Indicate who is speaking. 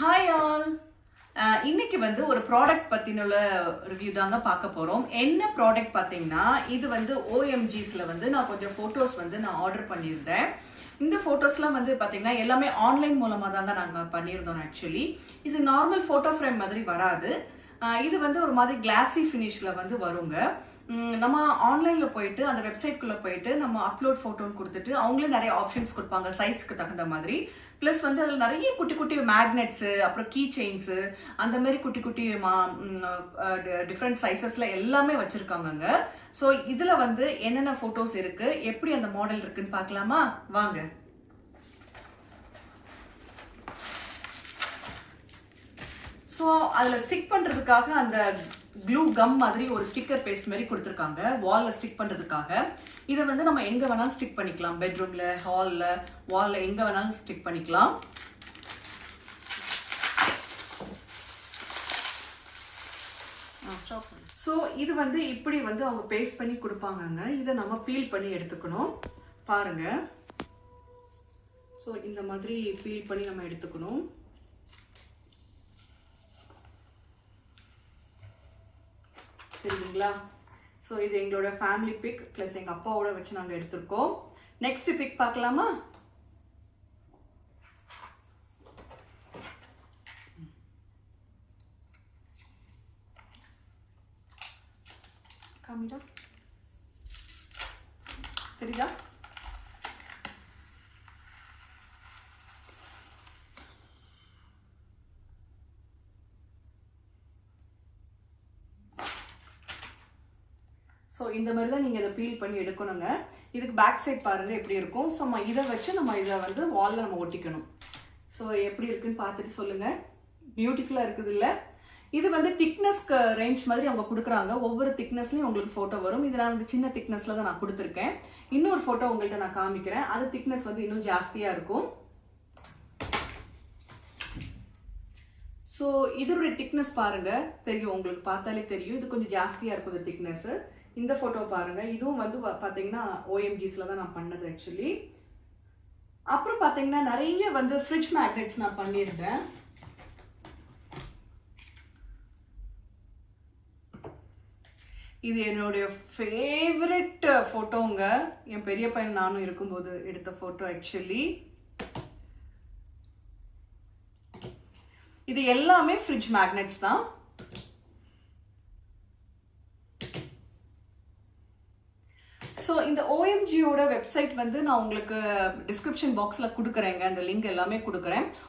Speaker 1: Hi all. இன்னைக்கு வந்து ஒரு ப்ராடக்ட் பத்தின ரிவ்யூ தாங்க பார்க்க போறோம். என்ன ப்ராடக்ட் பாத்தீங்கன்னா இது வந்து OMGஸ்ல வந்து நான் கொஞ்சம் போட்டோஸ் வந்து நான் ஆர்டர் பண்ணியிருந்தேன். இந்த போட்டோஸ்லாம் வந்து பாத்தீங்கன்னா எல்லாமே ஆன்லைன் மூலமா தாங்க நாங்க பண்ணியிருந்தோம் ஆக்சுவலி. இது நார்மல் போட்டோ ஃப்ரேம் மாதிரி வராது. இது வந்து ஒரு மாதிரி கிளாசி ஃபினிஷ்ல வந்து வருங்க. நம்ம ஆன்லைன்ல போயிட்டு அந்த வெப்சைட்குள்ள போயிட்டு நம்ம அப்லோட் போட்டோன்னு கொடுத்துட்டு அவங்களே நிறைய ஆப்ஷன்ஸ் கொடுப்பாங்க சைஸ்க்கு தகுந்த மாதிரி. பிளஸ் வந்து அதில் நிறைய குட்டி குட்டி மேக்னெட்ஸு அப்புறம் கீ செயின்ஸு அந்த மாதிரி குட்டி குட்டி டிஃப்ரெண்ட் சைஸஸ்ல எல்லாமே வச்சிருக்காங்கங்க. ஸோ இதுல வந்து என்னென்ன போட்டோஸ் இருக்கு, எப்படி அந்த மாடல் இருக்குன்னு பார்க்கலாமா? வாங்க. ஸோ அதில் ஸ்டிக் பண்ணுறதுக்காக அந்த க்ளூ கம் மாதிரி ஒரு ஸ்டிக்கர் பேஸ்ட் மாதிரி கொடுத்துருக்காங்க வாலில் ஸ்டிக் பண்ணுறதுக்காக. இதை வந்து நம்ம எங்கே வேணாலும் ஸ்டிக் பண்ணிக்கலாம். பெட்ரூமில், ஹாலில், வாலில் எங்கே வேணாலும் ஸ்டிக் பண்ணிக்கலாம். ஸோ இது வந்து இப்படி வந்து அவங்க பேஸ்ட் பண்ணி கொடுப்பாங்கங்க. இதை நம்ம பீல் பண்ணி எடுத்துக்கணும். பாருங்க. ஸோ இந்த மாதிரி பீல் பண்ணி நம்ம எடுத்துக்கணும். தெரியுங்களா? ஸோ இது எங்களோட ஃபேமிலி பிக் ப்ளஸ் எங்கள் அப்பாவோட வச்சு நாங்கள் எடுத்திருக்கோம். நெக்ஸ்ட் பிக் பார்க்கலாமா? காமிடா, தெரியுதா? ஸோ இந்த மாதிரி தான் நீங்கள் இதை பீல் பண்ணி எடுக்கணுங்க. இதுக்கு பேக் சைட் பாருங்கள் எப்படி இருக்கும். ஸோ நம்ம இதை வச்சு நம்ம இதை வந்து வாலில் நம்ம ஒட்டிக்கணும். ஸோ எப்படி இருக்குன்னு பார்த்துட்டு சொல்லுங்கள். பியூட்டிஃபுல்லாக இருக்குது இல்லை? இது வந்து திக்னஸ்க்கு ரேஞ்ச் மாதிரி அவங்க கொடுக்குறாங்க. ஒவ்வொரு திக்னஸ்லையும் உங்களுக்கு ஃபோட்டோ வரும். இது நான் வந்து சின்ன திக்னஸில் தான் நான் கொடுத்துருக்கேன். இன்னொரு ஃபோட்டோ உங்கள்கிட்ட நான் காமிக்கிறேன். அது திக்னஸ் வந்து இன்னும் ஜாஸ்தியாக இருக்கும். ஸோ இதோடைய திக்னஸ் பாருங்கள், தெரியும் உங்களுக்கு, பார்த்தாலே தெரியும். இது கொஞ்சம் ஜாஸ்தியாக இருக்கும் இந்த திக்னஸ்ஸு. இந்த ஃபோட்டோ பாருங்கள். இதுவும் வந்து பார்த்தீங்கன்னா OMGஸ்ல தான் நான் பண்ணது ஆக்சுவலி. அப்புறம் பார்த்தீங்கன்னா நிறைய வந்து ஃப்ரிட்ஜ் மேக்னெட்ஸ் நான் பண்ணியிருந்தேன். இது என்னுடைய ஃபேவரட் ஃபோட்டோங்க. என் பெரிய பையன் நானும் இருக்கும்போது எடுத்த ஃபோட்டோ ஆக்சுவலி. இது எல்லாமே ஃப்ரிட்ஜ் மேக்னெட்ஸ் தான். ஸோ இந்த OMGயோட வெப்சைட் வந்து நான் உங்களுக்கு டிஸ்கிரிப்ஷன் பாக்ஸில் கொடுக்குறேங்க. அந்த லிங்க் எல்லாமே கொடுக்குறேன்.